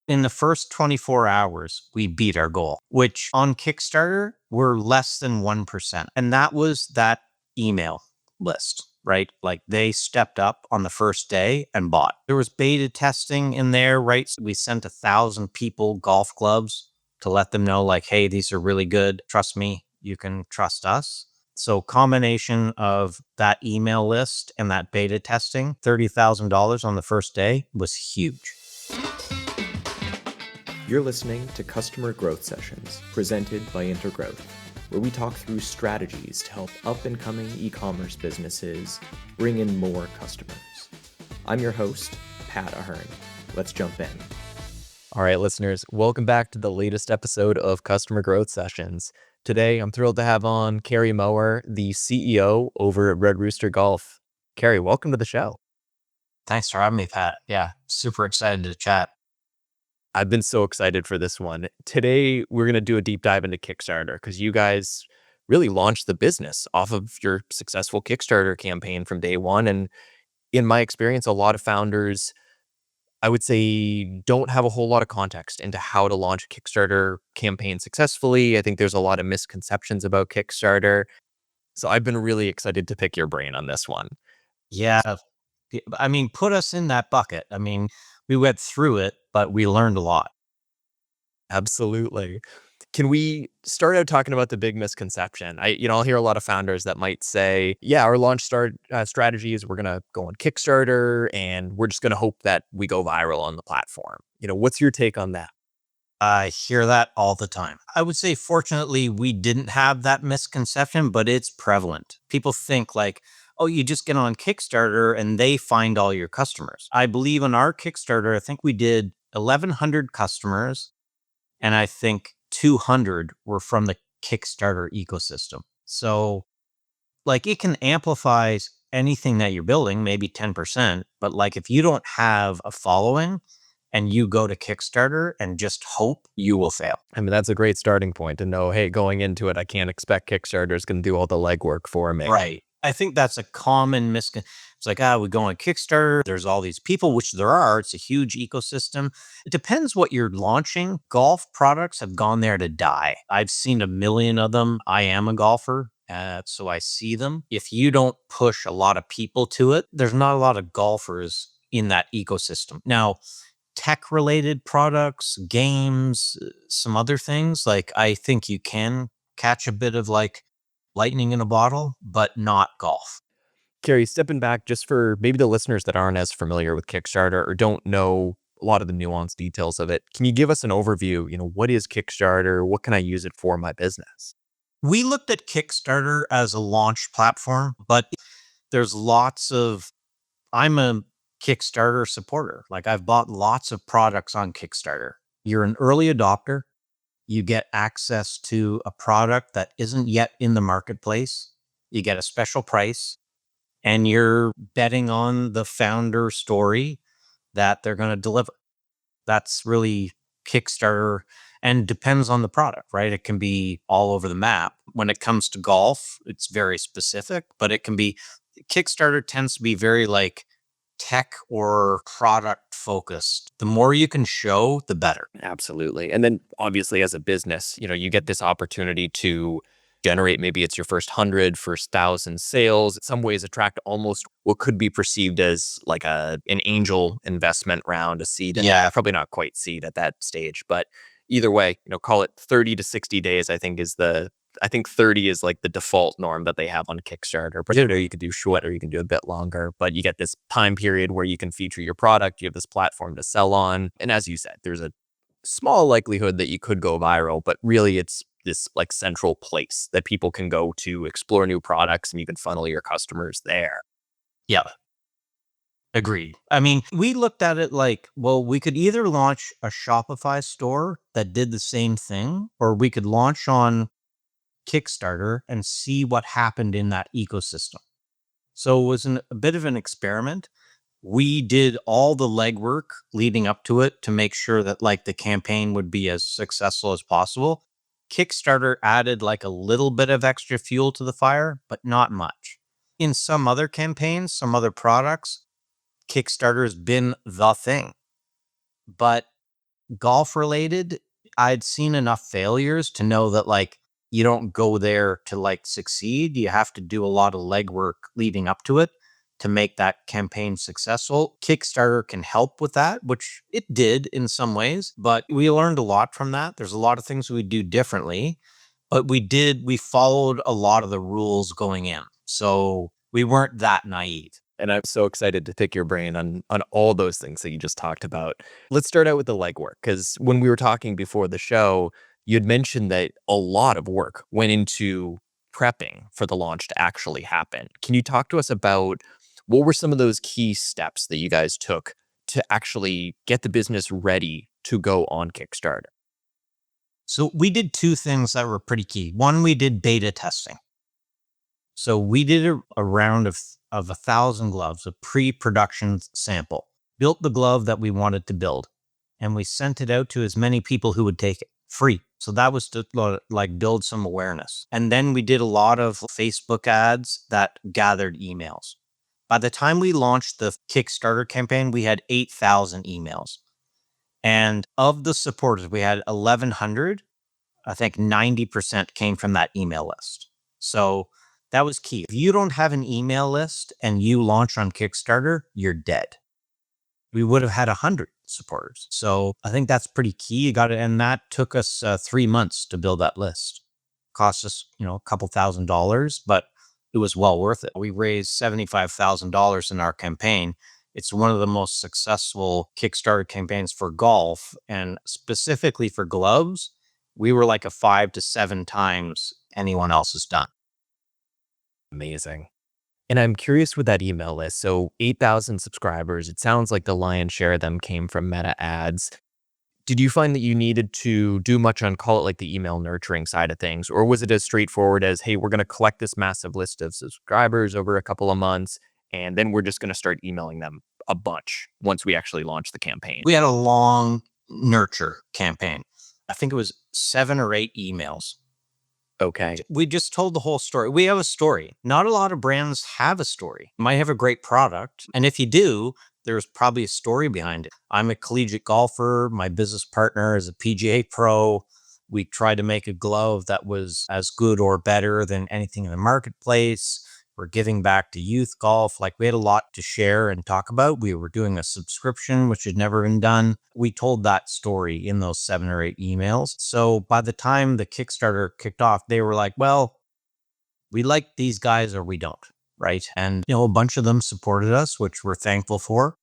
In the first 24 hours, we beat our goal, which on Kickstarter, we're less than 1%. And that was that email list, right? Like they stepped up on the first day and bought. There was beta testing in there, right? So we sent 1,000 people golf clubs to let them know, like, hey, these are really good. Trust me, you can trust us. So combination of that email list and that beta testing, $30,000 on the first day was huge. You're listening to Customer Growth Sessions, presented by Intergrowth, where we talk through strategies to help up-and-coming e-commerce businesses bring in more customers. I'm your host, Pat Ahern. Let's jump in. All right, listeners, welcome back to the latest episode of Customer Growth Sessions. Today, I'm thrilled to have on Kerry Moher, the CEO over at Red Rooster Golf. Kerry, welcome to the show. Thanks for having me, Pat. Yeah, super excited to chat. I've been so excited for this one. Today, we're going to do a deep dive into Kickstarter because you guys really launched the business off of your successful Kickstarter campaign from day one. And in my experience, a lot of founders, I would say, don't have a whole lot of context into how to launch a Kickstarter campaign successfully. I think there's a lot of misconceptions about Kickstarter. So I've been really excited to pick your brain on this one. Yeah. I mean, put us in that bucket. I mean, we went through it, but we learned a lot. Absolutely. Can we start out talking about the big misconception? I'll hear a lot of founders that might say, yeah, our launch strategy is we're going to go on Kickstarter and we're just going to hope that we go viral on the platform. What's your take on that? I hear that all the time. I would say, fortunately, we didn't have that misconception, but it's prevalent. People think like, oh, you just get on Kickstarter and they find all your customers. I believe on our Kickstarter, I think we did 1,100 customers, and I think 200 were from the Kickstarter ecosystem. So, like, it can amplify anything that you're building, maybe 10%, but like if you don't have a following and you go to Kickstarter and just hope, you will fail. I mean, that's a great starting point to know, hey, going into it, I can't expect Kickstarter is going to do all the legwork for me. Right. I think that's a common misconception. It's like, we go on Kickstarter. There's all these people, which there are. It's a huge ecosystem. It depends what you're launching. Golf products have gone there to die. I've seen a million of them. I am a golfer, so I see them. If you don't push a lot of people to it, there's not a lot of golfers in that ecosystem. Now, tech-related products, games, some other things, like I think you can catch a bit of like lightning in a bottle, but not golf. Kerry, stepping back just for maybe the listeners that aren't as familiar with Kickstarter or don't know a lot of the nuanced details of it, can you give us an overview? What is Kickstarter? What can I use it for in my business? We looked at Kickstarter as a launch platform, but there's I'm a Kickstarter supporter. Like I've bought lots of products on Kickstarter. You're an early adopter. You get access to a product that isn't yet in the marketplace. You get a special price, and you're betting on the founder story that they're going to deliver. That's really Kickstarter, and depends on the product, right? It can be all over the map. When it comes to golf, it's very specific, but Kickstarter tends to be very like tech or product focused. The more you can show, the better. Absolutely. And then obviously as a business, you get this opportunity to generate, maybe it's your first 100, first 1,000 sales, in some ways attract almost what could be perceived as like an angel investment round, a seed. Yeah. Probably not quite seed at that stage, but either way, call it 30 to 60 days, I think 30 is like the default norm that they have on Kickstarter. But you can do shorter, you can do a bit longer, but you get this time period where you can feature your product. You have this platform to sell on. And as you said, there's a small likelihood that you could go viral, but really it's this like central place that people can go to explore new products and you can funnel your customers there. Yeah. Agreed. I mean, we looked at it like, well, we could either launch a Shopify store that did the same thing, or we could launch on Kickstarter and see what happened in that ecosystem. So it was a bit of an experiment. We did all the legwork leading up to it to make sure that like the campaign would be as successful as possible. Kickstarter added like a little bit of extra fuel to the fire, but not much. In some other campaigns, some other products, Kickstarter has been the thing. But golf related, I'd seen enough failures to know that like you don't go there to like succeed. You have to do a lot of legwork leading up to it to make that campaign successful. Kickstarter can help with that, which it did in some ways, but we learned a lot from that. There's a lot of things we do differently, but we followed a lot of the rules going in. So we weren't that naive. And I'm so excited to pick your brain on all those things that you just talked about. Let's start out with the legwork, because when we were talking before the show, you'd mentioned that a lot of work went into prepping for the launch to actually happen. Can you talk to us about what were some of those key steps that you guys took to actually get the business ready to go on Kickstarter? So we did two things that were pretty key. One, we did beta testing. So we did a round of 1,000 gloves, a pre-production sample, built the glove that we wanted to build, and we sent it out to as many people who would take it free. So that was to like build some awareness. And then we did a lot of Facebook ads that gathered emails. By the time we launched the Kickstarter campaign, we had 8,000 emails. And of the supporters, we had 1,100. I think 90% came from that email list. So that was key. If you don't have an email list and you launch on Kickstarter, you're dead. We would have had 100 supporters. So I think that's pretty key. You got it. And that took us 3 months to build that list. Cost us, a couple $1,000s, but it was well worth it. We raised $75,000 in our campaign. It's one of the most successful Kickstarter campaigns for golf, and specifically for gloves. We were like a 5 to 7 times anyone else has done. Amazing. And I'm curious with that email list. So 8,000 subscribers, it sounds like the lion's share of them came from Meta ads. Did you find that you needed to do much on, call it like the email nurturing side of things? Or was it as straightforward as, hey, we're going to collect this massive list of subscribers over a couple of months, and then we're just going to start emailing them a bunch once we actually launch the campaign? We had a long nurture campaign. I think it was 7 or 8 emails. Okay. We just told the whole story. We have a story. Not a lot of brands have a story. You might have a great product, and if you do, there's probably a story behind it. I'm a collegiate golfer. My business partner is a PGA pro. We tried to make a glove that was as good or better than anything in the marketplace. We're giving back to youth golf. Like, we had a lot to share and talk about. We were doing a subscription, which had never been done. We told that story in those 7 or 8 emails. So by the time the Kickstarter kicked off, they were like, well, we like these guys or we don't, right? And, a bunch of them supported us, which we're thankful for.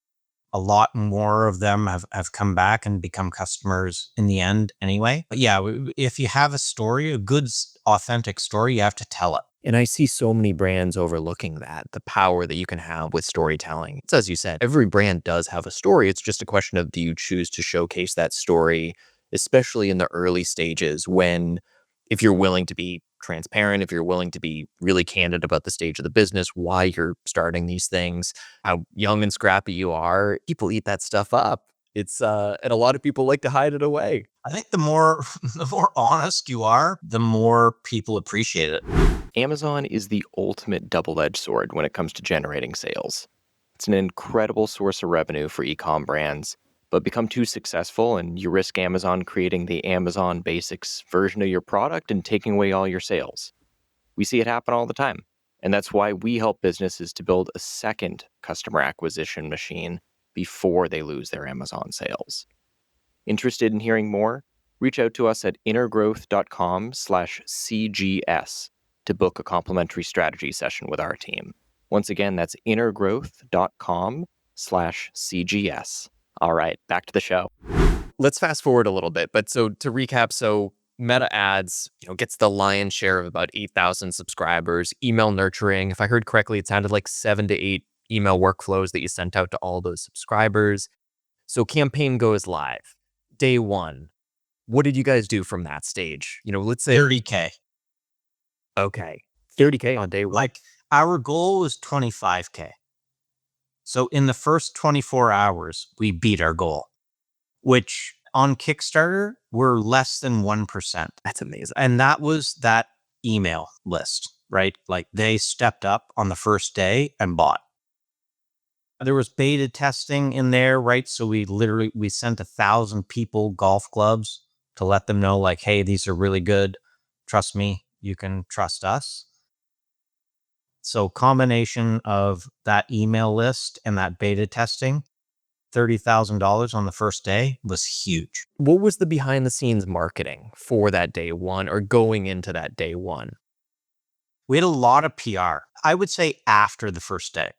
A lot more of them have come back and become customers in the end anyway. But yeah, if you have a story, a good, authentic story, you have to tell it. And I see so many brands overlooking that, the power that you can have with storytelling. It's as you said, every brand does have a story. It's just a question of, do you choose to showcase that story, especially in the early stages when, if you're willing to be transparent, if you're willing to be really candid about the stage of the business, why you're starting these things, how young and scrappy you are, people eat that stuff up. It's and a lot of people like to hide it away. I think the more honest you are, the more people appreciate it. Amazon is the ultimate double-edged sword when it comes to generating sales. It's an incredible source of revenue for e-com brands, but become too successful and you risk Amazon creating the Amazon Basics version of your product and taking away all your sales. We see it happen all the time, and that's why we help businesses to build a second customer acquisition machine before they lose their Amazon sales. Interested in hearing more? Reach out to us at intergrowth.com/CGS to book a complimentary strategy session with our team. Once again, that's intergrowth.com/CGS. All right, back to the show. Let's fast forward a little bit. But so to recap, so Meta ads, gets the lion's share of about 8,000 subscribers. Email nurturing, if I heard correctly, it sounded like 7 to 8 email workflows that you sent out to all those subscribers. So campaign goes live. Day one. What did you guys do from that stage? Let's say 30K. Okay. 30K on day one. Like, our goal was 25K. So in the first 24 hours, we beat our goal, which on Kickstarter, we're less than 1%. That's amazing. And that was that email list, right? Like, they stepped up on the first day and bought. There was beta testing in there, right? So we sent 1,000 people golf clubs to let them know, like, hey, these are really good. Trust me, you can trust us. So combination of that email list and that beta testing, $30,000 on the first day was huge. What was the behind the scenes marketing for that day one or going into that day one? We had a lot of PR. I would say after the first day.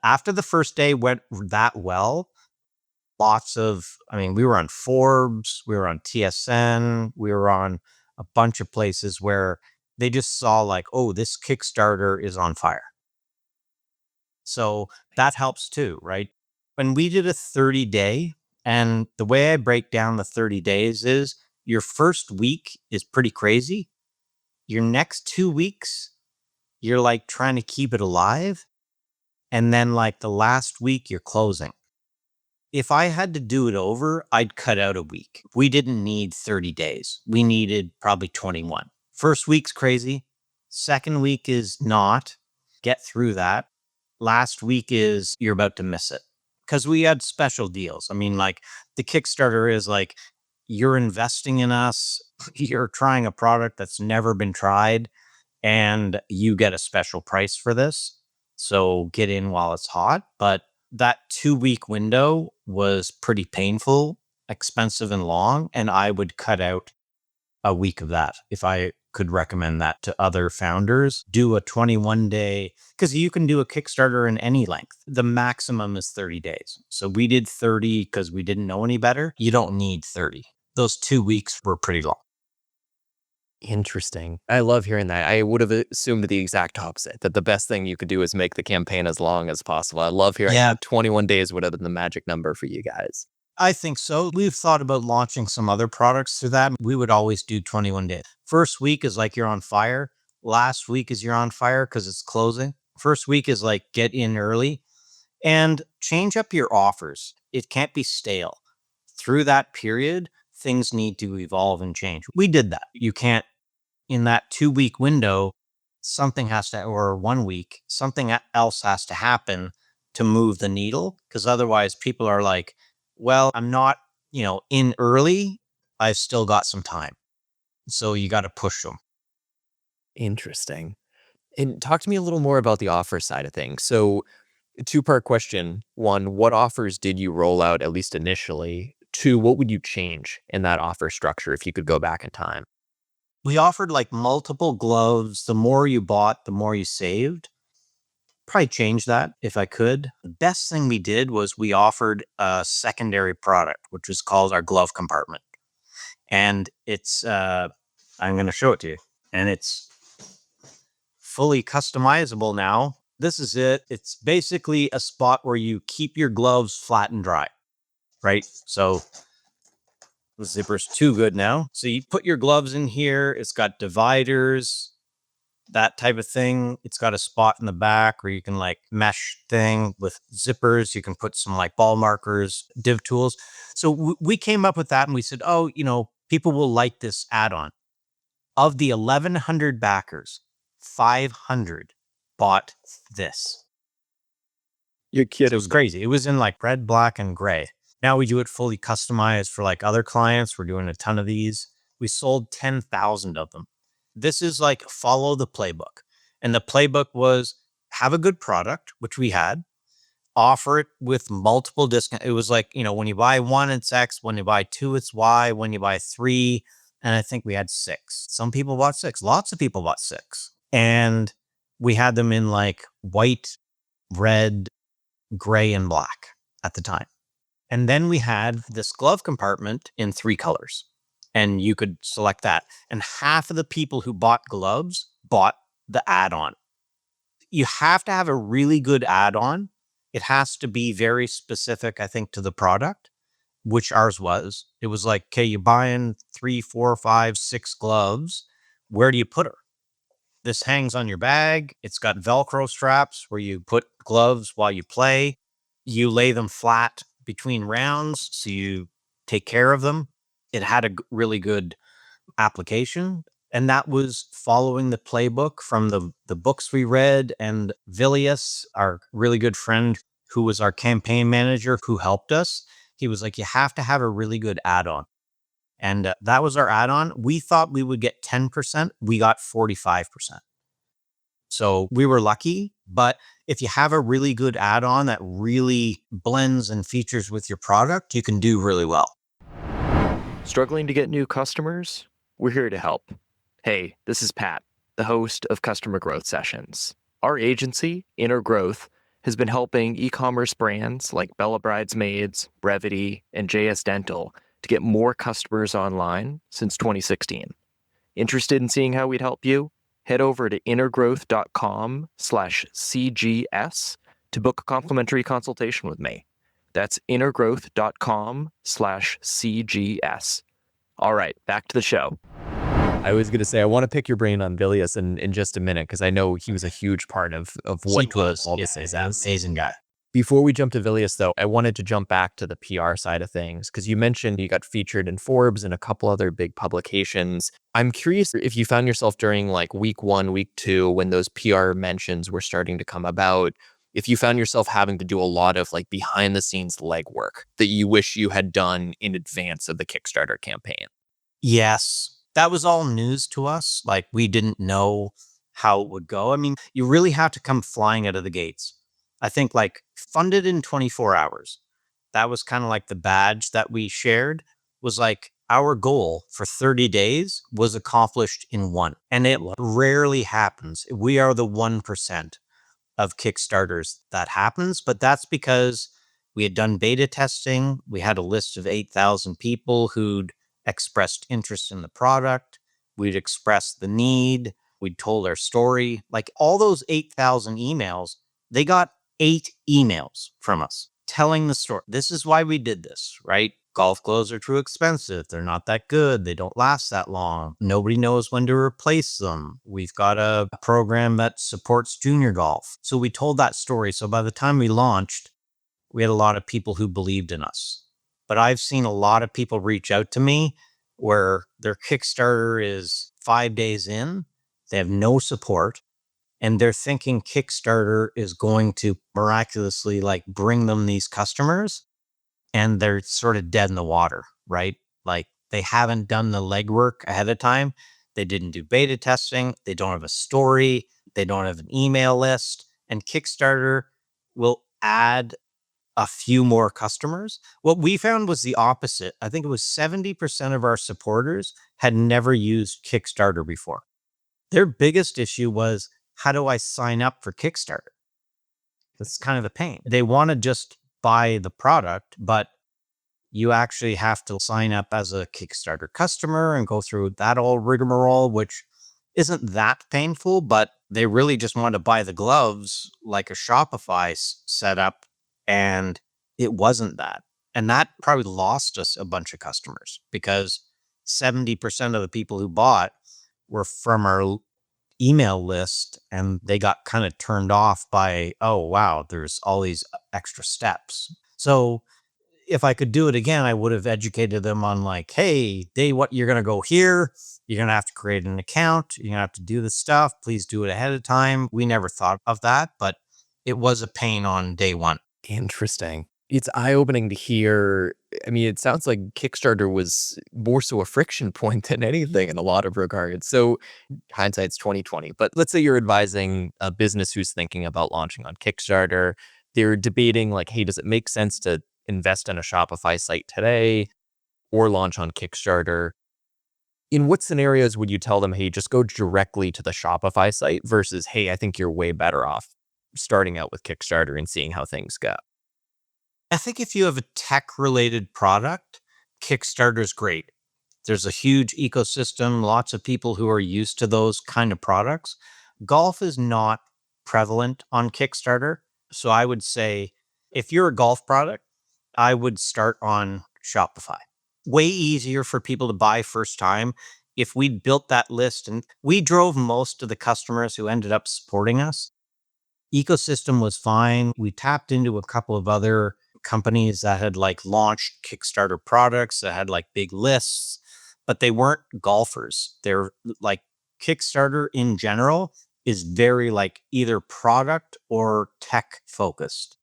After the first day went that well, we were on Forbes, we were on TSN, we were on a bunch of places where they just saw like, oh, this Kickstarter is on fire. So that helps too, right? When we did a 30-day, and the way I break down the 30 days is your first week is pretty crazy. Your next 2 weeks, you're like trying to keep it alive. And then like the last week, you're closing. If I had to do it over, I'd cut out a week. We didn't need 30 days. We needed probably 21. First week's crazy. Second week is not. Get through that. Last week is you're about to miss it because we had special deals. I mean, like the Kickstarter is like you're investing in us, you're trying a product that's never been tried, and you get a special price for this. So get in while it's hot. But that 2 week window was pretty painful, expensive, and long. And I would cut out a week of that if I could recommend that to other founders. Do a 21-day, because you can do a Kickstarter in any length. The maximum is 30 days. So we did 30 because we didn't know any better. You don't need 30. Those 2 weeks were pretty long. Interesting. I love hearing that. I would have assumed the exact opposite, that the best thing you could do is make the campaign as long as possible. I love hearing that 21 days would have been the magic number for you guys. I think so. We've thought about launching some other products through that. We would always do 21 days. First week is like you're on fire. Last week is you're on fire because it's closing. First week is like get in early and change up your offers. It can't be stale. Through that period, things need to evolve and change. We did that. You can't, in that 2 week window, something has to, or 1 week, something else has to happen to move the needle. Because otherwise people are like, well, I'm not, in early. I've still got some time. So you got to push them. Interesting. And talk to me a little more about the offer side of things. So, two-part question. One, what offers did you roll out, at least initially? Two, what would you change in that offer structure if you could go back in time? We offered like multiple gloves. The more you bought, the more you saved. Probably change that if I could. The best thing we did was we offered a secondary product, which is called our glove compartment. And it's, I'm going to show it to you. And it's fully customizable now. This is it. It's basically a spot where you keep your gloves flat and dry, right? So the zipper's too good now. So you put your gloves in here. It's got dividers, that type of thing. It's got a spot in the back where you can like mesh thing with zippers. You can put some like ball markers, div tools. So we came up with that and we said, oh, people will like this add-on. Of the 1,100 backers, 500 bought this. You're kidding. So it was crazy. It was in like red, black, and gray. Now we do it fully customized for like other clients. We're doing a ton of these. We sold 10,000 of them. This is like follow the playbook. And the playbook was have a good product, which we had, offer it with multiple discounts. It was like, when you buy one, it's X. When you buy two, it's Y. When you buy three, and I think we had 6. Some people bought 6. Lots of people bought 6. And we had them in like white, red, gray, and black at the time. And then we had this glove compartment in 3 colors. And you could select that. And half of the people who bought gloves bought the add-on. You have to have a really good add-on. It has to be very specific, I think, to the product, which ours was. It was like, okay, you're buying 3, 4, 5, 6 gloves. Where do you put her? This hangs on your bag. It's got Velcro straps where you put gloves while you play. You lay them flat between rounds, so you take care of them. It had a really good application. And that was following the playbook from the books we read. And Vilius, our really good friend, who was our campaign manager who helped us. He was like, you have to have a really good add-on. And that was our add-on. We thought we would get 10%. We got 45%. So we were lucky, but if you have a really good add-on that really blends and features with your product, you can do really well. Struggling to get new customers? We're here to help. Hey, this is Pat, the host of Customer Growth Sessions. Our agency, Intergrowth, has been helping e-commerce brands like Bella Bridesmaids, Brevity, and JS Dental to get more customers online since 2016. Interested in seeing how we'd help you? Head over to intergrowth.com/CGS to book a complimentary consultation with me. That's intergrowth.com/CGS. All right, back to the show. I was going to say, I want to pick your brain on Vilius in just a minute, because I know he was a huge part of what He was all yeah, this he's an amazing guy. Before we jump to Vilius, though, I wanted to jump back to the PR side of things, because you mentioned you got featured in Forbes and a couple other big publications. I'm curious if you found yourself during like week 1, week 2, when those PR mentions were starting to come about, if you found yourself having to do a lot of like behind the scenes legwork that you wish you had done in advance of the Kickstarter campaign. Yes, that was all news to us. Like, we didn't know how it would go. I mean, you really have to come flying out of the gates. I think like funded in 24 hours. That was kind of like the badge that we shared, was like our goal for 30 days was accomplished in one. And it rarely happens. We are the 1% of Kickstarters that happens, but that's because we had done beta testing. We had a list of 8,000 people who'd expressed interest in the product. We'd expressed the need. We'd told our story. Like, all those 8,000 emails, they got 8 emails from us telling the story. This is why we did this, right? Golf gloves are too expensive. They're not that good. They don't last that long. Nobody knows when to replace them. We've got a program that supports junior golf. So we told that story. So by the time we launched, we had a lot of people who believed in us. But I've seen a lot of people reach out to me where their Kickstarter is 5 days in, they have no support, and they're thinking Kickstarter is going to miraculously like bring them these customers, and they're sort of dead in the water, right? Like, they haven't done the legwork ahead of time. They didn't do beta testing. They don't have a story. They don't have an email list. And Kickstarter will add a few more customers. What we found was the opposite. I think it was 70% of our supporters had never used Kickstarter before. Their biggest issue was, how do I sign up for Kickstarter? That's kind of a pain. They want to just buy the product, but you actually have to sign up as a Kickstarter customer and go through that old rigmarole, which isn't that painful, but they really just want to buy the gloves like a Shopify setup, and it wasn't that. And that probably lost us a bunch of customers, because 70% of the people who bought were from our email list, and they got kind of turned off by, oh, wow, there's all these extra steps. So if I could do it again, I would have educated them on like, hey, you're going to go here. You're going to have to create an account. You're going to have to do this stuff. Please do it ahead of time. We never thought of that, but it was a pain on day one. Interesting. It's eye-opening to hear. I mean, it sounds like Kickstarter was more so a friction point than anything in a lot of regards. So hindsight's 2020. But let's say you're advising a business who's thinking about launching on Kickstarter. They're debating like, hey, does it make sense to invest in a Shopify site today or launch on Kickstarter? In what scenarios would you tell them, hey, just go directly to the Shopify site versus, hey, I think you're way better off starting out with Kickstarter and seeing how things go? I think if you have a tech-related product, Kickstarter's great. There's a huge ecosystem, lots of people who are used to those kind of products. Golf is not prevalent on Kickstarter. So I would say, if you're a golf product, I would start on Shopify. Way easier for people to buy first time. If we'd built that list, and we drove most of the customers who ended up supporting us, ecosystem was fine. We tapped into a couple of other companies that had like launched Kickstarter products that had like big lists, but they weren't golfers. They're like, Kickstarter in general is very like either product or tech focused.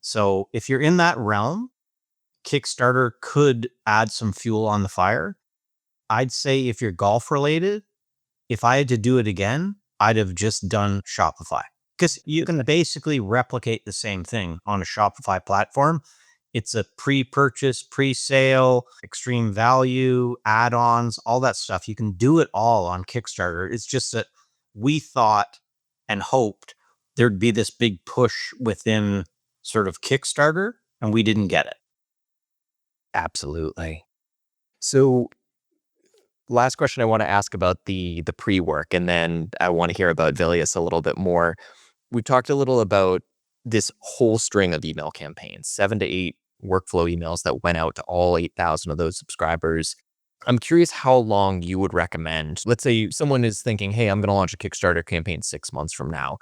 So if you're in that realm, Kickstarter could add some fuel on the fire. I'd say if you're golf related, if I had to do it again, I'd have just done Shopify because you can basically replicate the same thing on a Shopify platform. It's a pre-purchase, pre-sale, extreme value, add-ons, all that stuff. You can do it all on Kickstarter. It's just that we thought and hoped there'd be this big push within sort of Kickstarter, and we didn't get it. Absolutely. So last question I want to ask about the pre-work, and then I want to hear about Vilius a little bit more. We talked a little about this whole string of email campaigns, 7 to 8 workflow emails that went out to all 8,000 of those subscribers. I'm curious how long you would recommend. Let's say someone is thinking, hey, I'm going to launch a Kickstarter campaign 6 months from now.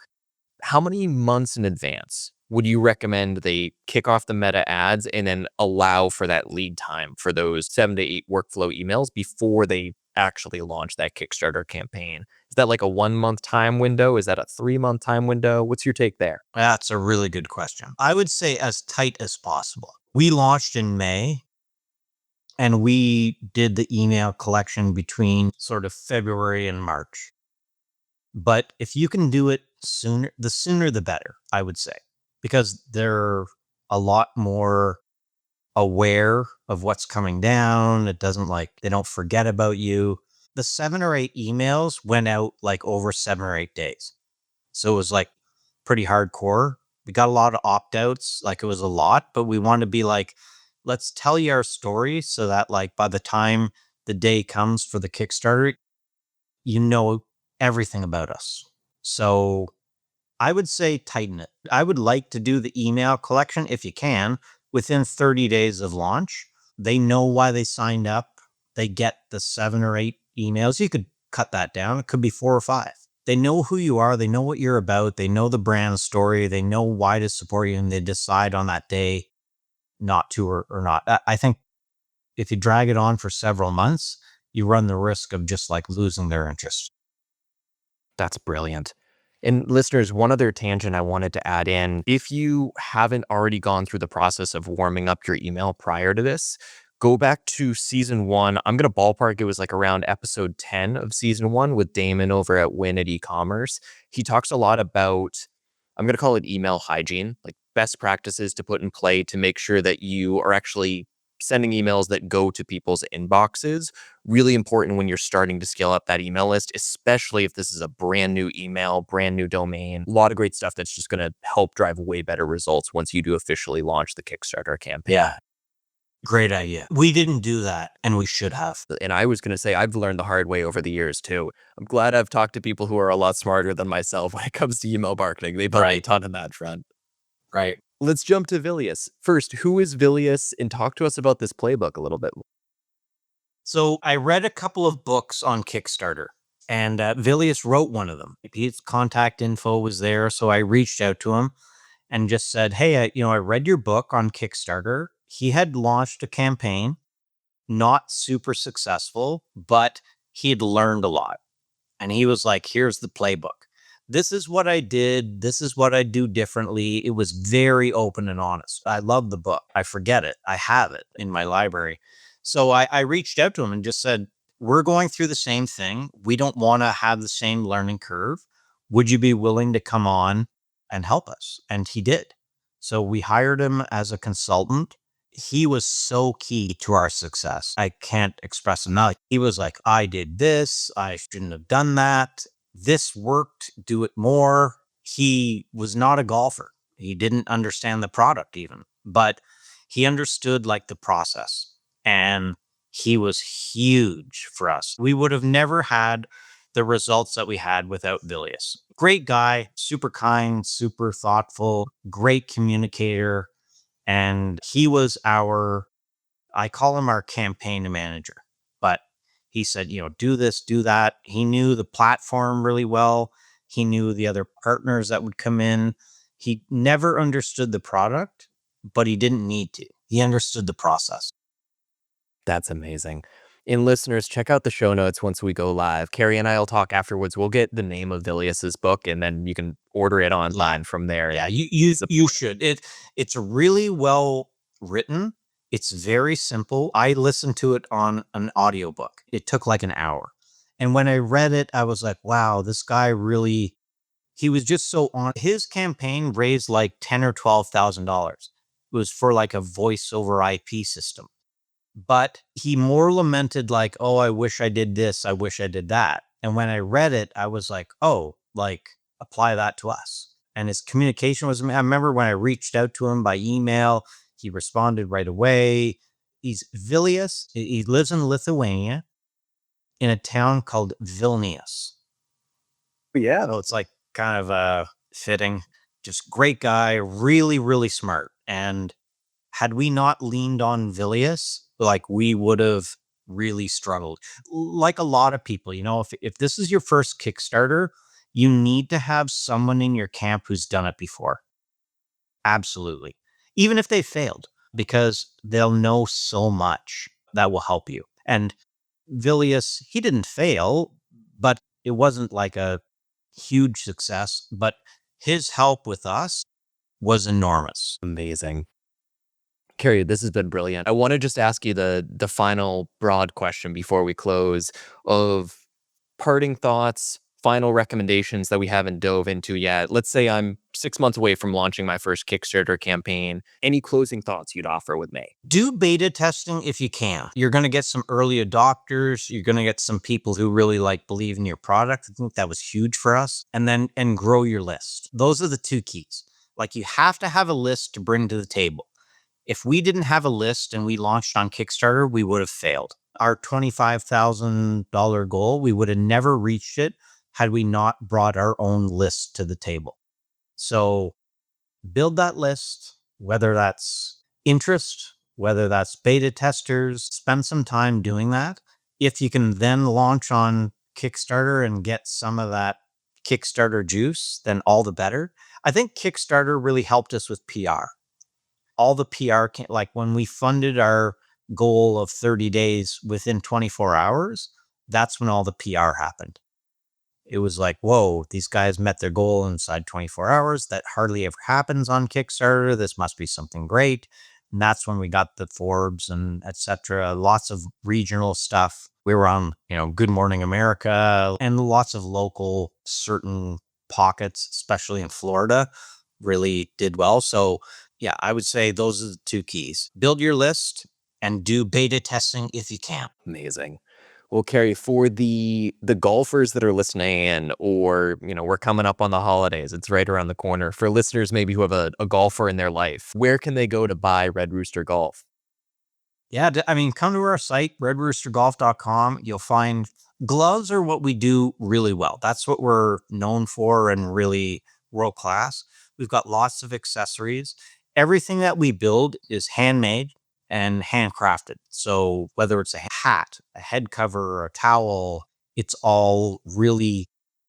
How many months in advance would you recommend they kick off the meta ads and then allow for that lead time for those 7 to 8 workflow emails before they actually launch that Kickstarter campaign? Is that like a 1-month time window? Is that a 3-month time window? What's your take there? That's a really good question. I would say as tight as possible. We launched in May and we did the email collection between sort of February and March. But if you can do it sooner the better, I would say, because they're a lot more aware of what's coming down. It doesn't they don't forget about you. The 7 or 8 emails went out like over 7 or 8 days. So it was like pretty hardcore. We got a lot of opt-outs. Like it was a lot, but we want to be like, let's tell you our story so that like by the time the day comes for the Kickstarter, you know everything about us. So I would say tighten it. I would like to do the email collection if you can within 30 days of launch. They know why they signed up. They get the 7 or 8 emails. You could cut that down. It could be 4 or 5. They know who you are. They know what you're about. They know the brand story. They know why to support you, and they decide on that day not to or not. I think if you drag it on for several months, you run the risk of just like losing their interest. That's brilliant. And listeners, one other tangent I wanted to add in. If you haven't already gone through the process of warming up your email prior to this, go back to season 1. I'm going to ballpark it was like around episode 10 of season 1 with Damon over at Win at E-commerce. He talks a lot about, I'm going to call it email hygiene, like best practices to put in play to make sure that you are actually sending emails that go to people's inboxes. Really important when you're starting to scale up that email list, especially if this is a brand new email, brand new domain. A lot of great stuff that's just going to help drive way better results once you do officially launch the Kickstarter campaign. Yeah. Great idea. We didn't do that, and we should have. And I was going to say, I've learned the hard way over the years too. I'm glad I've talked to people who are a lot smarter than myself when it comes to email marketing. They've helped me a ton on that front. Right. Let's jump to Vilius. First, who is Vilius? And talk to us about this playbook a little bit. So I read a couple of books on Kickstarter, and Vilius wrote one of them. His contact info was there, so I reached out to him and just said, "Hey, I read your book on Kickstarter." He had launched a campaign, not super successful, but he had learned a lot. And he was like, "Here's the playbook. This is what I did. This is what I do differently." It was very open and honest. I love the book. I forget it. I have it in my library. So I reached out to him and just said, "We're going through the same thing. We don't want to have the same learning curve. Would you be willing to come on and help us?" And he did. So we hired him as a consultant. He was so key to our success. I can't express enough. He was like, "I did this. I shouldn't have done that. This worked. Do it more." He was not a golfer. He didn't understand the product even, but he understood like the process, and he was huge for us. We would have never had the results that we had without Vilius. Great guy, super kind, super thoughtful, great communicator. And he was I call him our campaign manager, but he said, do this, do that. He knew the platform really well. He knew the other partners that would come in. He never understood the product, but he didn't need to. He understood the process. That's amazing. And listeners, check out the show notes once we go live. Kerry and I will talk afterwards. We'll get the name of Vilius's book, and then you can order it online from there. Yeah, you should. It's really well written. It's very simple. I listened to it on an audiobook. It took like an hour. And when I read it, I was like, wow, this guy really, he was just so on. His campaign raised like $10,000 or $12,000. It was for like a voice over IP system. But he more lamented like, oh, I wish I did this. I wish I did that. And when I read it, I was like, oh, like apply that to us. And his communication was, I remember when I reached out to him by email, he responded right away. He's Vilius. He lives in Lithuania in a town called Vilnius. Yeah. So it's like kind of fitting, just great guy, really, really smart. And had we not leaned on Vilius, like we would have really struggled. Like a lot of people, you know, if this is your first Kickstarter, you need to have someone in your camp who's done it before. Absolutely. Even if they failed, because they'll know so much that will help you. And Vilius, he didn't fail, but it wasn't like a huge success, but his help with us was enormous. Amazing. Kerry, this has been brilliant. I want to just ask you the final broad question before we close of parting thoughts, final recommendations that we haven't dove into yet. Let's say I'm 6 months away from launching my first Kickstarter campaign. Any closing thoughts you'd offer with me? Do beta testing if you can. You're going to get some early adopters. You're going to get some people who really like believe in your product. I think that was huge for us. And grow your list. Those are the two keys. Like you have to have a list to bring to the table. If we didn't have a list and we launched on Kickstarter, we would have failed. Our $25,000 goal, we would have never reached it had we not brought our own list to the table. So build that list, whether that's interest, whether that's beta testers, spend some time doing that. If you can then launch on Kickstarter and get some of that Kickstarter juice, then all the better. I think Kickstarter really helped us with PR. All the PR, like when we funded our goal of 30 days within 24 hours, that's when all the PR happened. It was like, whoa, these guys met their goal inside 24 hours. That hardly ever happens on Kickstarter. This must be something great. And that's when we got the Forbes and etc. Lots of regional stuff. We were on, Good Morning America, and lots of local certain pockets, especially in Florida, really did well. So yeah, I would say those are the two keys. Build your list and do beta testing if you can. Amazing. Well, Kerry, for the golfers that are listening in, or, we're coming up on the holidays, it's right around the corner. For listeners maybe who have a golfer in their life, where can they go to buy Red Rooster Golf? Yeah, come to our site, redroostergolf.com. You'll find gloves are what we do really well. That's what we're known for and really world class. We've got lots of accessories. Everything that we build is handmade and handcrafted. So whether it's a hat, a head cover, or a towel, it's all really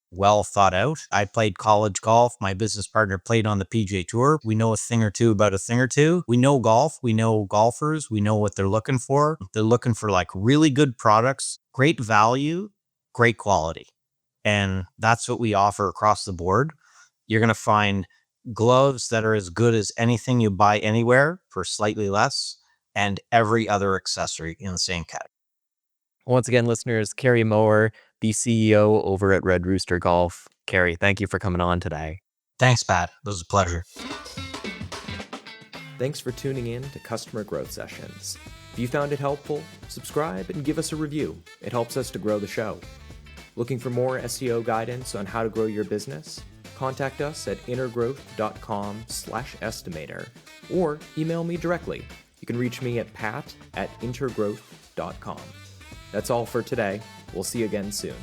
well thought out. I played college golf. My business partner played on the PGA Tour. We know a thing or two about a thing or two. We know golf. We know golfers. We know what they're looking for. They're looking for like really good products, great value, great quality. And that's what we offer across the board. You're going to find gloves that are as good as anything you buy anywhere for slightly less, and every other accessory in the same category. Once again, listeners, Kerry Moher, the CEO over at Red Rooster Golf. Kerry, thank you for coming on today. Thanks, Pat. It was a pleasure. Thanks for tuning in to Customer Growth Sessions. If you found it helpful, subscribe and give us a review. It helps us to grow the show. Looking for more SEO guidance on how to grow your business? Contact us at intergrowth.com/estimator or email me directly. You can reach me at pat@intergrowth.com. That's all for today. We'll see you again soon.